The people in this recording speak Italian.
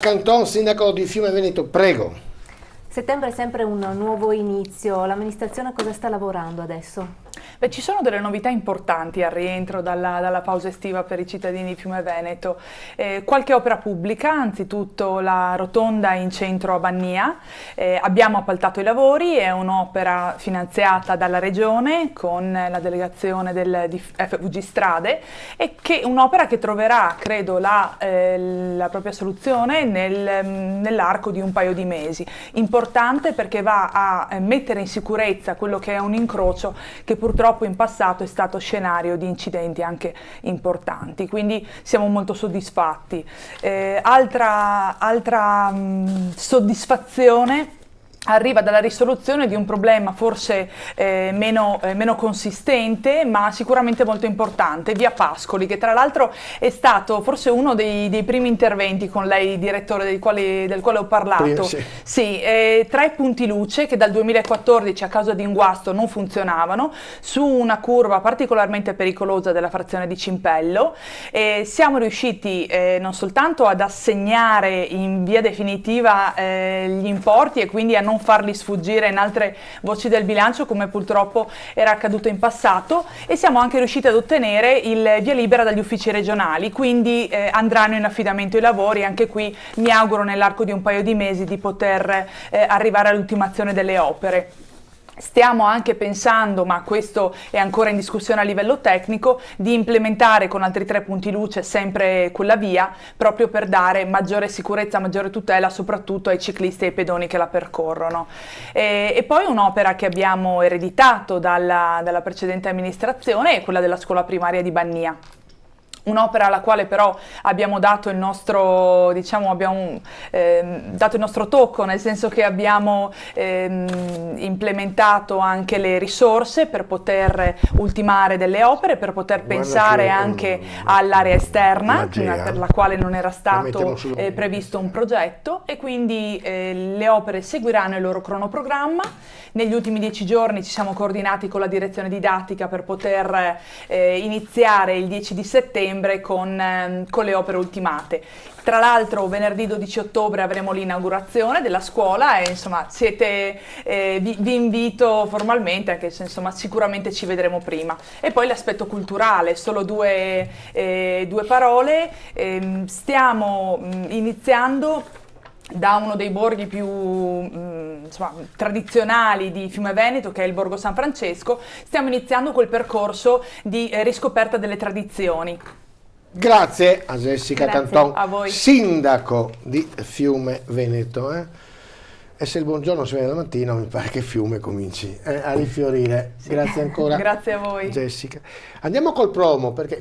Canton, sindaco di Fiume Veneto, prego. Settembre è sempre un nuovo inizio, l'amministrazione a cosa sta lavorando adesso? Beh, ci sono delle novità importanti al rientro dalla pausa estiva per i cittadini di Fiume Veneto. Qualche opera pubblica, anzitutto la rotonda in centro a Bannia. Abbiamo appaltato i lavori, è un'opera finanziata dalla Regione con la delegazione di FVG Strade e che un'opera che troverà, credo, la propria soluzione nell'arco di un paio di mesi. Importante perché va a mettere in sicurezza quello che è un incrocio che purtroppo in passato è stato scenario di incidenti anche importanti, quindi siamo molto soddisfatti. Altra soddisfazione arriva dalla risoluzione di un problema forse meno consistente, ma sicuramente molto importante, via Pascoli, che tra l'altro è stato forse uno dei primi interventi con lei, direttore, del quale ho parlato. Sì, 3 punti luce che dal 2014 a causa di un guasto non funzionavano, su una curva particolarmente pericolosa della frazione di Cimpello. Siamo riusciti non soltanto ad assegnare in via definitiva gli importi e quindi a non farli sfuggire in altre voci del bilancio come purtroppo era accaduto in passato, e siamo anche riusciti ad ottenere il via libera dagli uffici regionali, quindi andranno in affidamento i lavori. Anche qui mi auguro nell'arco di un paio di mesi di poter arrivare all'ultimazione delle opere. Stiamo anche pensando, ma questo è ancora in discussione a livello tecnico, di implementare con altri 3 punti luce sempre quella via, proprio per dare maggiore sicurezza, maggiore tutela soprattutto ai ciclisti e ai pedoni che la percorrono. E poi un'opera che abbiamo ereditato dalla precedente amministrazione è quella della scuola primaria di Bannia. Un'opera alla quale però abbiamo dato il nostro, dato il nostro tocco, nel senso che abbiamo implementato anche le risorse per poter ultimare delle opere, per poter pensare anche all'area esterna, per la quale non era stato previsto un progetto, e quindi le opere seguiranno il loro cronoprogramma. Negli ultimi 10 giorni ci siamo coordinati con la direzione didattica per poter iniziare il 10 di settembre con le opere ultimate. Tra l'altro venerdì 12 ottobre avremo l'inaugurazione della scuola e insomma vi invito formalmente, anche se insomma sicuramente ci vedremo prima. E poi l'aspetto culturale, solo due parole. Stiamo iniziando da uno dei borghi più tradizionali di Fiume Veneto, che è il Borgo San Francesco. Stiamo iniziando quel percorso di riscoperta delle tradizioni. Grazie a Jessica Canton, a voi. Sindaco di Fiume Veneto. E se il buongiorno si vede la mattina, mi pare che Fiume cominci a rifiorire. Sì. Grazie ancora. Grazie a voi. Jessica. Andiamo col promo, perché